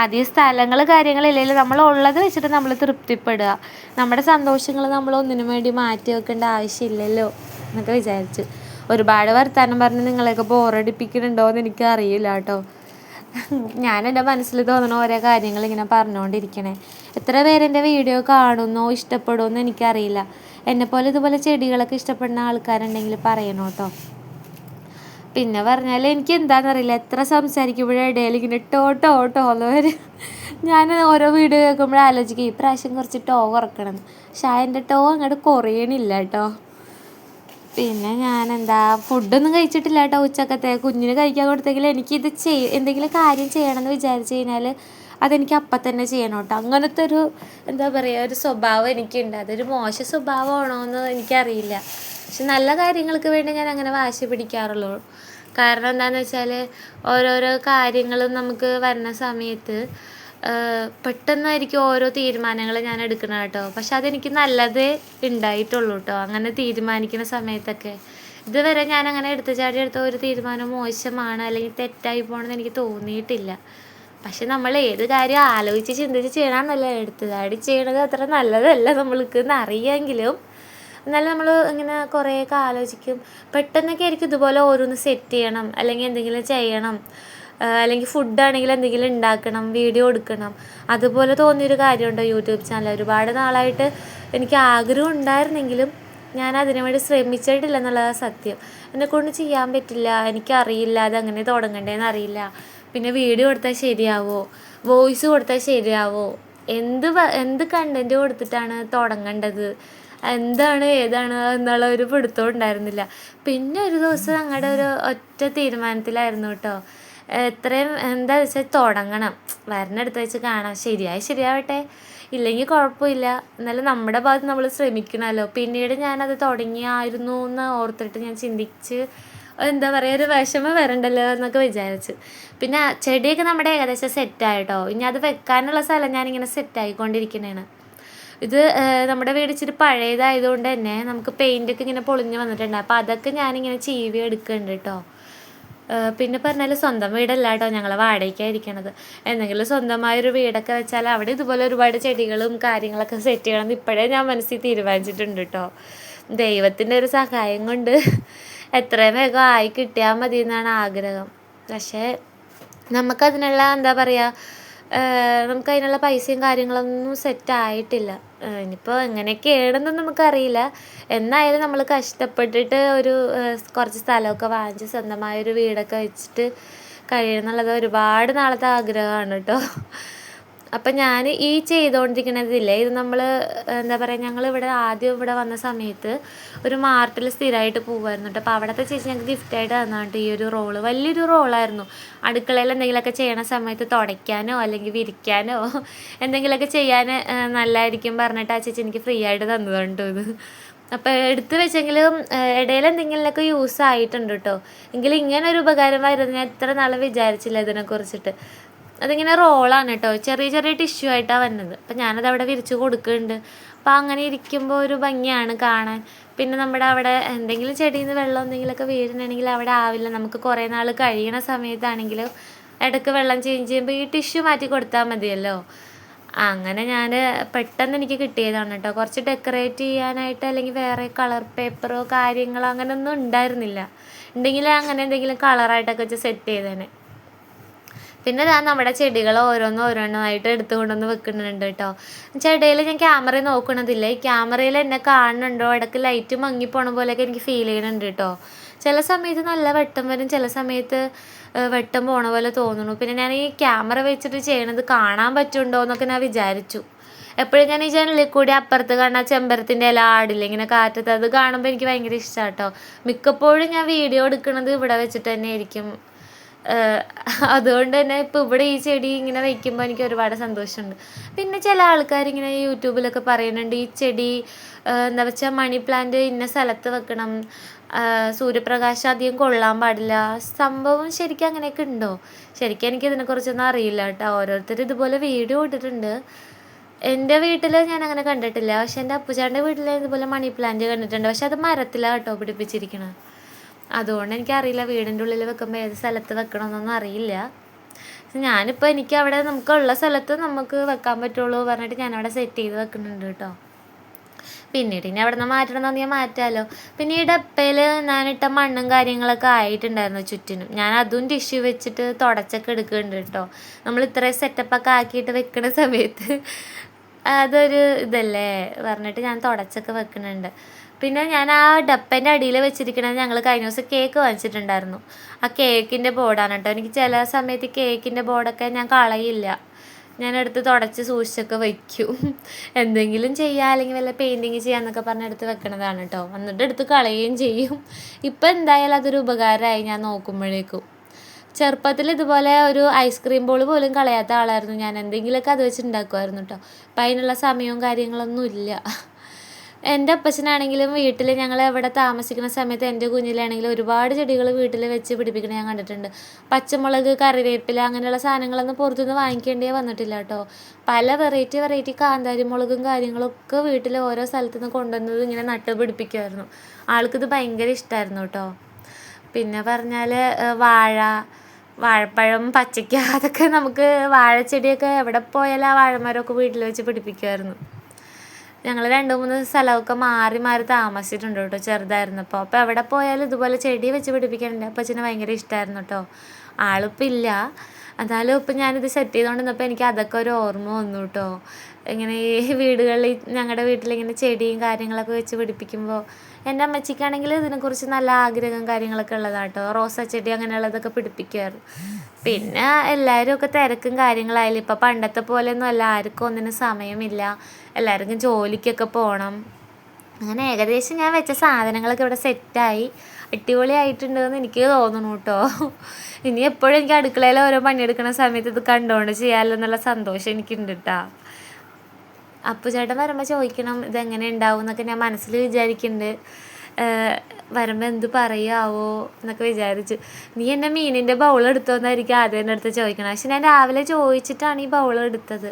A: അധികം സ്ഥലങ്ങൾ കാര്യങ്ങളില്ലെങ്കിൽ നമ്മൾ ഉള്ളത് വെച്ചിട്ട് നമ്മൾ തൃപ്തിപ്പെടുക. നമ്മുടെ സന്തോഷങ്ങൾ നമ്മൾ ഒന്നിനു വേണ്ടി മാറ്റി വെക്കേണ്ട ആവശ്യമില്ലല്ലോ എന്നൊക്കെ വിചാരിച്ച്. ഒരുപാട് വർത്താനം പറഞ്ഞ് നിങ്ങളെയൊക്കെ ബോറടിപ്പിക്കുന്നുണ്ടോ എന്ന് എനിക്ക് അറിയില്ല കേട്ടോ. ഞാൻ എൻ്റെ മനസ്സിൽ തോന്നുന്ന ഓരോ കാര്യങ്ങൾ ഇങ്ങനെ പറഞ്ഞുകൊണ്ടിരിക്കണേ. എത്ര പേരെൻ്റെ വീഡിയോ കാണുന്നോ ഇഷ്ടപ്പെടുമോ എന്ന് എനിക്കറിയില്ല. എന്നെപ്പോലെ ഇതുപോലെ ചെടികളൊക്കെ ഇഷ്ടപ്പെടുന്ന ആൾക്കാരുണ്ടെങ്കിൽ പറയണം കേട്ടോ. പിന്നെ പറഞ്ഞാൽ എനിക്ക് എന്താണെന്നറിയില്ല, എത്ര സംസാരിക്കുമ്പോഴും ഇടയിൽ ഇങ്ങനെ ടോന്ന് വരും. ഞാൻ ഓരോ വീഡിയോ കേൾക്കുമ്പോഴും ആലോചിക്കും ഈ പ്രാവശ്യം കുറച്ച് കുറക്കണം. പക്ഷെ എൻ്റെ അങ്ങോട്ട് കുറയണില്ല കേട്ടോ. പിന്നെ ഞാൻ ഫുഡൊന്നും കഴിച്ചിട്ടില്ല കേട്ടോ ഉച്ചക്കത്തെ. കുഞ്ഞിന് കഴിക്കാൻ കൊടുത്തെങ്കിൽ എനിക്കിത് എന്തെങ്കിലും കാര്യം ചെയ്യണമെന്ന് വിചാരിച്ചു കഴിഞ്ഞാൽ അതെനിക്ക് അപ്പം തന്നെ ചെയ്യണം കേട്ടോ. അങ്ങനത്തെ ഒരു ഒരു സ്വഭാവം എനിക്കുണ്ട്. അതൊരു മോശം സ്വഭാവമാണോ എന്ന് എനിക്കറിയില്ല. പക്ഷെ നല്ല കാര്യങ്ങൾക്ക് വേണ്ടി ഞാൻ അങ്ങനെ വാശി പിടിക്കാറുള്ളൂ. കാരണം എന്താണെന്ന് വെച്ചാൽ ഓരോരോ കാര്യങ്ങളും നമുക്ക് വരുന്ന സമയത്ത് പെട്ടെന്നായിരിക്കും ഓരോ തീരുമാനങ്ങൾ ഞാൻ എടുക്കണം കേട്ടോ. പക്ഷെ അതെനിക്ക് നല്ലതേ ഉണ്ടായിട്ടുള്ളൂ കേട്ടോ അങ്ങനെ തീരുമാനിക്കുന്ന സമയത്തൊക്കെ. ഇതുവരെ ഞാൻ അങ്ങനെ എടുത്ത ഒരു തീരുമാനം മോശമാണ് അല്ലെങ്കിൽ തെറ്റായി പോകണമെന്ന് എനിക്ക് തോന്നിയിട്ടില്ല. പക്ഷെ നമ്മൾ ഏത് കാര്യം ആലോചിച്ച് ചിന്തിച്ച് ചെയ്യണമെന്നല്ല, എടുത്തതാടി ചെയ്യണത് അത്ര നല്ലതല്ല നമ്മൾക്ക് എന്നറിയാമെങ്കിലും എന്നാലും നമ്മൾ ഇങ്ങനെ കുറേയൊക്കെ ആലോചിക്കും. പെട്ടെന്നൊക്കെ ആയിരിക്കും ഇതുപോലെ ഓരോന്ന് സെറ്റ് ചെയ്യണം, അല്ലെങ്കിൽ എന്തെങ്കിലും ചെയ്യണം, അല്ലെങ്കിൽ ഫുഡാണെങ്കിൽ എന്തെങ്കിലും ഉണ്ടാക്കണം, വീഡിയോ എടുക്കണം. അതുപോലെ തോന്നിയൊരു കാര്യമുണ്ടോ യൂട്യൂബ് ചാനൽ. ഒരുപാട് നാളായിട്ട് എനിക്ക് ആഗ്രഹം ഉണ്ടായിരുന്നെങ്കിലും ഞാൻ അതിനു വേണ്ടി ശ്രമിച്ചിട്ടില്ല എന്നുള്ളതാണ് സത്യം. എന്നെക്കൊണ്ട് ചെയ്യാൻ പറ്റില്ല, എനിക്കറിയില്ല അതെങ്ങനെ തുടങ്ങണ്ടേന്ന് അറിയില്ല. പിന്നെ വീഡിയോ കൊടുത്താൽ ശരിയാവോ, വോയിസ് കൊടുത്താൽ ശരിയാവോ, എന്ത് കണ്ടൻറ്റ് കൊടുത്തിട്ടാണ് തുടങ്ങേണ്ടത്, എന്താണ് ഏതാണ് എന്നുള്ള ഒരു പിടുത്തവും ഉണ്ടായിരുന്നില്ല. പിന്നെ ഒരു ദിവസം ഞങ്ങളുടെ ഒരു ഒറ്റ തീരുമാനത്തിലായിരുന്നു കേട്ടോ. എത്രയും എന്താ വെച്ചാൽ തുടങ്ങണം, വരണടുത്ത് വെച്ച് കാണാം, ശരിയാവട്ടെ, ഇല്ലെങ്കിൽ കുഴപ്പമില്ല, എന്നാലും നമ്മുടെ ഭാഗത്ത് നമ്മൾ ശ്രമിക്കണമല്ലോ. പിന്നീട് ഞാനത് തുടങ്ങിയായിരുന്നു എന്ന് ഓർത്തിട്ട് ഞാൻ ചിന്തിച്ച് എന്താ പറയുക, ഒരു വിഷമം വരണ്ടല്ലോ എന്നൊക്കെ വിചാരിച്ചു. പിന്നെ ചെടിയൊക്കെ നമ്മുടെ ഏകദേശം സെറ്റായിട്ടോ. ഇനി അത് വെക്കാനുള്ള സ്ഥലം ഞാനിങ്ങനെ സെറ്റായിക്കൊണ്ടിരിക്കുന്നതാണ്. ഇത് നമ്മുടെ വീട് ഇച്ചിരി പഴയതായതുകൊണ്ട് തന്നെ നമുക്ക് പെയിൻ്റൊക്കെ ഇങ്ങനെ പൊളിഞ്ഞ് വന്നിട്ടുണ്ട്. അപ്പോൾ അതൊക്കെ ഞാനിങ്ങനെ ചീവി എടുക്കുന്നുണ്ട് കേട്ടോ. പിന്നെ പറഞ്ഞാൽ സ്വന്തം വീടല്ല കേട്ടോ, ഞങ്ങൾ വാടകയ്ക്കായിരിക്കണത്. എന്തെങ്കിലും സ്വന്തമായൊരു വീടൊക്കെ വെച്ചാൽ അവിടെ ഇതുപോലെ ഒരുപാട് ചെടികളും കാര്യങ്ങളൊക്കെ സെറ്റ് ചെയ്യണമെന്ന് ഇപ്പോഴേ ഞാൻ മനസ്സിൽ തീരുമാനിച്ചിട്ടുണ്ട് കേട്ടോ. ദൈവത്തിൻ്റെ ഒരു സഹായം കൊണ്ട് എത്രയും വേഗം ആയി കിട്ടിയാൽ മതി എന്നാണ് ആഗ്രഹം. പക്ഷേ നമുക്കതിനുള്ള എന്താ പറയുക, നമുക്കതിനുള്ള പൈസയും കാര്യങ്ങളൊന്നും സെറ്റായിട്ടില്ല. ഇനിയിപ്പോൾ എങ്ങനെയൊക്കെയാണെന്നും നമുക്കറിയില്ല. എന്നായാലും നമ്മൾ കഷ്ടപ്പെട്ടിട്ട് ഒരു കുറച്ച് സ്ഥലമൊക്കെ വാങ്ങിച്ച് സ്വന്തമായൊരു വീടൊക്കെ വെച്ചിട്ട് കഴിയണമെന്നുള്ളത് ഒരുപാട് നാളത്തെ ആഗ്രഹമാണ് കേട്ടോ. അപ്പം ഞാൻ ഈ ചെയ്തുകൊണ്ടിരിക്കണതില്ലേ, ഇത് നമ്മൾ എന്താ പറയുക, ഞങ്ങളിവിടെ ആദ്യം ഇവിടെ വന്ന സമയത്ത് ഒരു മാർട്ടിൽ സ്ഥിരമായിട്ട് പോകുമായിരുന്നു കേട്ടോ. അപ്പോൾ അവിടുത്തെ ചേച്ചി ഞങ്ങൾക്ക് ഗിഫ്റ്റായിട്ട് തന്നിട്ട് ഈ ഒരു റോള്, വലിയൊരു റോളായിരുന്നു. അടുക്കളയിൽ എന്തെങ്കിലുമൊക്കെ ചെയ്യണ സമയത്ത് തുടയ്ക്കാനോ അല്ലെങ്കിൽ വിരിക്കാനോ എന്തെങ്കിലുമൊക്കെ ചെയ്യാൻ നല്ലതായിരിക്കും പറഞ്ഞിട്ട് ആ ചേച്ചി എനിക്ക് ഫ്രീ ആയിട്ട് തന്നതുകൊണ്ട് ഇത്. അപ്പോൾ എടുത്ത് വെച്ചെങ്കിലും ഇടയിൽ എന്തെങ്കിലുമൊക്കെ യൂസ് ആയിട്ടുണ്ട് കേട്ടോ. എങ്കിലും ഇങ്ങനെ ഒരു ഉപകാരമായിരുന്നു ഞാൻ ഇത്ര നാൾ വിചാരിച്ചില്ല ഇതിനെക്കുറിച്ചിട്ട്. അതിങ്ങനെ റോളാണ് കേട്ടോ, ചെറിയ ചെറിയ ടിഷ്യൂ ആയിട്ടാണ് വന്നത്. അപ്പം ഞാനത് അവിടെ വിരിച്ച് കൊടുക്കുന്നുണ്ട്. അപ്പോൾ അങ്ങനെ ഇരിക്കുമ്പോൾ ഒരു ഭംഗിയാണ് കാണാൻ. പിന്നെ നമ്മുടെ അവിടെ എന്തെങ്കിലും ചെടിയിൽ നിന്ന് വെള്ളം എന്തെങ്കിലുമൊക്കെ വീഴുന്നുണ്ടെങ്കിൽ അവിടെ ആവില്ല. നമുക്ക് കുറേ നാൾ കഴിയണ സമയത്താണെങ്കിലും ഇടയ്ക്ക് വെള്ളം ചേഞ്ച് ചെയ്യുമ്പോൾ ഈ ടിഷ്യൂ മാറ്റി കൊടുത്താൽ മതിയല്ലോ. അങ്ങനെ ഞാൻ പെട്ടെന്ന് എനിക്ക് കിട്ടിയതാണ് കേട്ടോ. കുറച്ച് ഡെക്കറേറ്റ് ചെയ്യാനായിട്ട് അല്ലെങ്കിൽ വേറെ കളർ പേപ്പറോ കാര്യങ്ങളോ അങ്ങനെയൊന്നും ഉണ്ടായിരുന്നില്ല. ഉണ്ടെങ്കിൽ അങ്ങനെ എന്തെങ്കിലും കളറായിട്ടൊക്കെ വെച്ച് സെറ്റ് ചെയ്തേനെ. പിന്നെ ഞാൻ നമ്മുടെ ചെടികൾ ഓരോന്നായിട്ട് എടുത്തു കൊണ്ടുവന്ന് വെക്കുന്നുണ്ട് കേട്ടോ. ചെടിയിൽ ഞാൻ ക്യാമറയിൽ നോക്കണതില്ല, ഈ ക്യാമറയിൽ എന്നെ കാണുന്നുണ്ടോ, ഇടയ്ക്ക് ലൈറ്റ് മങ്ങിപ്പോണ പോലെയൊക്കെ എനിക്ക് ഫീൽ ചെയ്യുന്നുണ്ട് കേട്ടോ. ചില സമയത്ത് നല്ല വെട്ടം വരും, ചില സമയത്ത് വെട്ടം പോണ പോലെ തോന്നുന്നു. പിന്നെ ഞാൻ ഈ ക്യാമറ വെച്ചിട്ട് ചെയ്യണത് കാണാൻ പറ്റുന്നുണ്ടോ എന്നൊക്കെ ഞാൻ വിചാരിച്ചു. എപ്പോഴും ഞാൻ ഈ ജനലിൽ കൂടി അപ്പുറത്ത് കാണാൻ ചെമ്പരത്തിൻ്റെ ഇല ആടില്ല ഇങ്ങനെ കാറ്റത്ത്, അത് കാണുമ്പോൾ എനിക്ക് ഭയങ്കര ഇഷ്ടമാണ് കേട്ടോ. മിക്കപ്പോഴും ഞാൻ വീഡിയോ എടുക്കുന്നത് ഇവിടെ വെച്ചിട്ട് തന്നെ ആയിരിക്കും. അതുകൊണ്ട് തന്നെ ഇപ്പോൾ ഇവിടെ ഈ ചെടി ഇങ്ങനെ വയ്ക്കുമ്പോൾ എനിക്ക് ഒരുപാട് സന്തോഷമുണ്ട്. പിന്നെ ചില ആൾക്കാരിങ്ങനെ യൂട്യൂബിലൊക്കെ പറയുന്നുണ്ട് ഈ ചെടി എന്താ വെച്ചാൽ മണി പ്ലാന്റ് ഇന്ന സ്ഥലത്ത് വെക്കണം, സൂര്യപ്രകാശം അധികം കൊള്ളാൻ പാടില്ല. സംഭവം ശരിക്കും അങ്ങനെയൊക്കെ ഉണ്ടോ? ശരിക്കും എനിക്ക് ഇതിനെക്കുറിച്ചൊന്നും അറിയില്ല കേട്ടോ. ഓരോരുത്തർ ഇതുപോലെ വീഡിയോ ഇട്ടിട്ടുണ്ട്. എൻ്റെ വീട്ടിൽ ഞാൻ അങ്ങനെ കണ്ടിട്ടില്ല. പക്ഷെ എൻ്റെ അപ്പുച്ചാൻ്റെ വീട്ടിൽ ഇതുപോലെ മണി പ്ലാന്റ് കണ്ടിട്ടുണ്ട്. പക്ഷെ അത് മരത്തിലാണ് കേട്ടോ പിടിപ്പിച്ചിരിക്കണത്. അതുകൊണ്ട് എനിക്കറിയില്ല വീടിൻ്റെ ഉള്ളിൽ വെക്കുമ്പോൾ ഏത് സ്ഥലത്ത് വെക്കണമെന്നൊന്നും അറിയില്ല. ഞാനിപ്പോൾ എനിക്ക് അവിടെ നമുക്കുള്ള സ്ഥലത്ത് നമുക്ക് വെക്കാൻ പറ്റുള്ളൂ പറഞ്ഞിട്ട് ഞാനവിടെ സെറ്റ് ചെയ്ത് വെക്കുന്നുണ്ട് കേട്ടോ. പിന്നീട് ഇനി അവിടെ നിന്ന് മാറ്റണമെന്ന് ഞാൻ മാറ്റാമല്ലോ. പിന്നെ ഈ ഡപ്പയിൽ ഞാനിട്ട മണ്ണും കാര്യങ്ങളൊക്കെ ആയിട്ടുണ്ടായിരുന്നു ചുറ്റിനും. ഞാൻ അതും ടിഷ്യൂ വെച്ചിട്ട് തുടച്ചൊക്കെ എടുക്കുന്നുണ്ട് കേട്ടോ. നമ്മൾ ഇത്രയും സെറ്റപ്പൊക്കെ ആക്കിയിട്ട് വെക്കുന്ന സമയത്ത് അതൊരു ഇതല്ലേ പറഞ്ഞിട്ട് ഞാൻ തുടച്ചൊക്കെ വെക്കുന്നുണ്ട്. പിന്നെ ഞാൻ ആ ഡപ്പൻ്റെ അടിയിൽ വെച്ചിരിക്കണത് ഞങ്ങൾ കഴിഞ്ഞ ദിവസം കേക്ക് വാങ്ങിച്ചിട്ടുണ്ടായിരുന്നു. ആ കേക്കിൻ്റെ ബോർഡാണ് കേട്ടോ. എനിക്ക് ചില സമയത്ത് കേക്കിൻ്റെ ബോർഡൊക്കെ ഞാൻ കളയില്ല, ഞാനെടുത്ത് തുടച്ച് സൂക്ഷിച്ചൊക്കെ വയ്ക്കും. എന്തെങ്കിലും ചെയ്യുക അല്ലെങ്കിൽ വല്ല പെയിൻറ്റിങ് ചെയ്യാമെന്നൊക്കെ പറഞ്ഞ് എടുത്ത് വെക്കണതാണ് കേട്ടോ. എന്നിട്ട് എടുത്ത് കളയുകയും ചെയ്യും. ഇപ്പം എന്തായാലും അതൊരു ഉപകാരമായി ഞാൻ നോക്കുമ്പോഴേക്കും. ചെറുപ്പത്തിൽ ഇതുപോലെ ഒരു ഐസ്ക്രീം ബോൾ പോലും കളയാത്ത ആളായിരുന്നു ഞാൻ. എന്തെങ്കിലുമൊക്കെ അത് വെച്ച് ഉണ്ടാക്കുമായിരുന്നു കേട്ടോ. അപ്പം അതിനുള്ള സമയവും കാര്യങ്ങളൊന്നും ഇല്ല. എൻ്റെ അപ്പച്ചനാണെങ്കിലും വീട്ടിൽ ഞങ്ങൾ എവിടെ താമസിക്കുന്ന സമയത്ത് എൻ്റെ കുഞ്ഞിലാണെങ്കിലും ഒരുപാട് ചെടികൾ വീട്ടിൽ വെച്ച് പിടിപ്പിക്കണം ഞാൻ കണ്ടിട്ടുണ്ട്. പച്ചമുളക്, കറിവേപ്പില അങ്ങനെയുള്ള സാധനങ്ങളൊന്നും പുറത്തുനിന്ന് വാങ്ങിക്കേണ്ടേ വന്നിട്ടില്ല കേട്ടോ. പല വെറൈറ്റി കാന്താരി മുളകും കാര്യങ്ങളൊക്കെ വീട്ടിൽ ഓരോ സ്ഥലത്തു നിന്ന് കൊണ്ടുവന്നത് ഇങ്ങനെ നട്ട് പിടിപ്പിക്കുമായിരുന്നു. ആൾക്കിത് ഭയങ്കര ഇഷ്ടമായിരുന്നു കേട്ടോ. പിന്നെ പറഞ്ഞാൽ വാഴപ്പഴം, പച്ചയ്ക്ക, അതൊക്കെ നമുക്ക് വാഴച്ചെടിയൊക്കെ എവിടെ പോയാലും ആ വാഴമരമൊക്കെ വീട്ടിൽ വെച്ച് പിടിപ്പിക്കുമായിരുന്നു. ഞങ്ങൾ 2-3 സ്ഥലമൊക്കെ മാറി താമസിച്ചിട്ടുണ്ട് കേട്ടോ ചെറുതായിരുന്നപ്പോൾ. അപ്പോൾ എവിടെ പോയാലും ഇതുപോലെ ചെടി വെച്ച് പിടിപ്പിക്കാനുണ്ട്. അപ്പോൾ അച്ഛന് ഭയങ്കര ഇഷ്ടമായിരുന്നു കേട്ടോ. ആളിപ്പോൾ ഇല്ല, എന്നാലും ഇപ്പം ഞാനിത് സെറ്റ് ചെയ്തുകൊണ്ടിരുന്നപ്പോൾ എനിക്ക് അതൊക്കെ ഒരു ഓർമ്മ വന്നു കേട്ടോ. ഇങ്ങനെ ഈ വീടുകളിൽ ഞങ്ങളുടെ വീട്ടിലിങ്ങനെ ചെടിയും കാര്യങ്ങളൊക്കെ വെച്ച് പിടിപ്പിക്കുമ്പോൾ എൻ്റെ അമ്മച്ചിക്കാണെങ്കിൽ ഇതിനെക്കുറിച്ച് നല്ല ആഗ്രഹം കാര്യങ്ങളൊക്കെ ഉള്ളതാണ് കേട്ടോ. റോസാ ചെടി അങ്ങനെയുള്ളതൊക്കെ പിടിപ്പിക്കുമായിരുന്നു. പിന്നെ എല്ലാവരും ഒക്കെ തിരക്കും കാര്യങ്ങളായാലും ഇപ്പം പണ്ടത്തെ പോലെയൊന്നും അല്ല, ആർക്കും ഒന്നിനും സമയമില്ല, എല്ലാവർക്കും ജോലിക്കൊക്കെ പോകണം. അങ്ങനെ ഏകദേശം ഞാൻ വെച്ച സാധനങ്ങളൊക്കെ ഇവിടെ സെറ്റായി. അടിപൊളിയായിട്ടുണ്ടെന്ന് എനിക്ക് തോന്നുന്നു കേട്ടോ. ഇനി എപ്പോഴും എനിക്ക് അടുക്കളയിൽ ഓരോ പണിയെടുക്കുന്ന സമയത്ത് ഇത് കണ്ടുകൊണ്ട് ചെയ്യാമല്ലോ എന്നുള്ള സന്തോഷം എനിക്കുണ്ട് കേട്ടോ. അപ്പു ചേട്ടൻ വരുമ്പോൾ ചോദിക്കണം ഇതെങ്ങനെ ഉണ്ടാവും എന്നൊക്കെ ഞാൻ മനസ്സിൽ വിചാരിക്കുന്നുണ്ട്. വരുമ്പോൾ എന്ത് പറയാവോ എന്നൊക്കെ വിചാരിച്ചു. നീ എന്നെ മീനിൻ്റെ ബൗൾ എടുത്തോന്നായിരിക്കും ആദ്യം എൻ്റെ അടുത്ത് ചോദിക്കണം. പക്ഷെ ഞാൻ രാവിലെ ചോദിച്ചിട്ടാണ് ഈ ബൗൾ എടുത്തത്.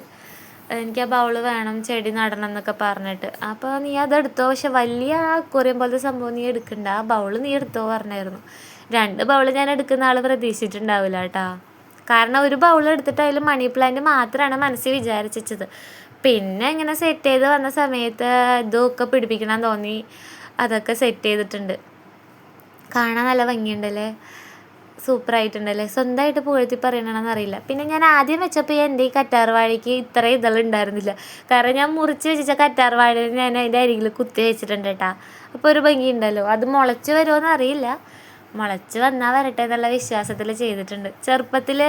A: എനിക്ക് ആ ബൗൾ വേണം ചെടി നടണം എന്നൊക്കെ പറഞ്ഞിട്ട്. അപ്പോൾ നീ അതെടുത്തോ, പക്ഷെ വലിയ അക്വേറിയം പോലത്തെ സംഭവം നീ എടുക്കണ്ട, ആ ബൗൾ നീ എടുത്തോ പറഞ്ഞായിരുന്നു. 2 ബൗൾ ഞാൻ എടുക്കുന്ന ആൾ പ്രതീക്ഷിച്ചിട്ടുണ്ടാവില്ല കേട്ടോ. കാരണം ഒരു ബൗൾ എടുത്തിട്ട് അതിൽ മണി പ്ലാന്റ് മാത്രമാണ് മനസ്സിൽ വിചാരിച്ചത്. പിന്നെ ഇങ്ങനെ സെറ്റ് ചെയ്ത് വന്ന സമയത്ത് ഇതൊക്കെ പിടിപ്പിക്കണം തോന്നി, അതൊക്കെ സെറ്റ് ചെയ്തിട്ടുണ്ട്. കാണാൻ നല്ല ഭംഗിയുണ്ടല്ലേ, സൂപ്പറായിട്ടുണ്ടല്ലേ. സ്വന്തമായിട്ട് പുകഴ്ത്തി പറയണമെന്ന് അറിയില്ല. പിന്നെ ഞാൻ ആദ്യം വെച്ചപ്പോൾ എൻ്റെ ഈ കറ്റാർവാഴയ്ക്ക് ഇത്ര ഇതളുണ്ടായിരുന്നില്ല. കാരണം ഞാൻ മുറിച്ച് വെച്ച കറ്റാർവാഴ ഞാൻ അതിൻ്റെ അരികിൽ കുത്തി വെച്ചിട്ടുണ്ട് കേട്ടോ. അപ്പോൾ ഒരു ഭംഗിയുണ്ടല്ലോ. അത് മുളച്ച് വരുമോയെന്ന് അറിയില്ല, മുളച്ച് വന്നാൽ വരട്ടെ എന്നുള്ള വിശ്വാസത്തിൽ ചെയ്തിട്ടുണ്ട്. ചെറുപ്പത്തിൽ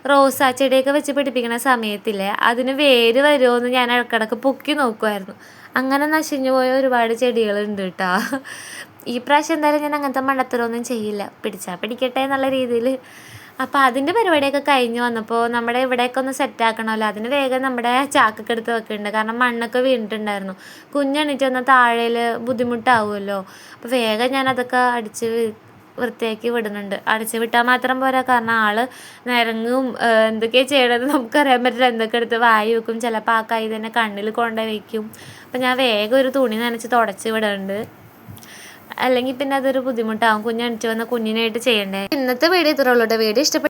A: റോസാ ചെടിയൊക്കെ വെച്ച് പിടിപ്പിക്കുന്ന സമയത്തില്ലേ, അതിന് വേര് വരുമോയെന്ന് ഞാൻ ഇടക്കിടക്ക് പൊക്കി നോക്കുമായിരുന്നു. അങ്ങനെ നശിഞ്ഞു പോയ ഒരുപാട് ചെടികളുണ്ട് കേട്ടോ. ഈ പ്രാവശ്യം എന്തായാലും ഞാൻ അങ്ങനത്തെ മണ്ടത്തരമൊന്നും ചെയ്യില്ല, പിടിച്ചാൽ പിടിക്കട്ടെ എന്നുള്ള രീതിയിൽ. അപ്പോൾ അതിൻ്റെ പരിപാടിയൊക്കെ കഴിഞ്ഞ് വന്നപ്പോൾ നമ്മുടെ ഇവിടെയൊക്കെ ഒന്ന് സെറ്റാക്കണമല്ലോ, അതിന് വേഗം നമ്മുടെ ചാക്കൊക്കെ എടുത്ത് വെക്കുന്നുണ്ട്. കാരണം മണ്ണൊക്കെ വീണിട്ടുണ്ടായിരുന്നു. കുഞ്ഞെണീറ്റ് വന്നാൽ താഴേൽ ബുദ്ധിമുട്ടാവുമല്ലോ. അപ്പോൾ വേഗം ഞാനതൊക്കെ അടിച്ച് വൃത്തിയാക്കി വിടുന്നുണ്ട്. അടിച്ച് വിട്ടാൽ മാത്രം പോരാ, കാരണം ആൾ നിരങ്ങും എന്തൊക്കെയാണ് ചെയ്യണത് നമുക്കറിയാൻ പറ്റില്ല. എന്തൊക്കെ എടുത്ത് വായി വെക്കും, ചിലപ്പോൾ ആ കൈ തന്നെ കണ്ണിൽ കൊണ്ടുപോയി വയ്ക്കും. അപ്പം ഞാൻ വേഗം ഒരു തുണി നനച്ച് തുടച്ച് വിടുന്നുണ്ട്. അല്ലെങ്കിൽ പിന്നെ അതൊരു ബുദ്ധിമുട്ടാകും, കുഞ്ഞെണീറ്റ് വന്ന കുഞ്ഞിനായിട്ട് ചെയ്യണ്ടേ. ഇന്നത്തെ വീഡിയോ ഇത്രയുള്ളൂ കേട്ടോ. വീഡിയോ ഇഷ്ടപ്പെട്ടു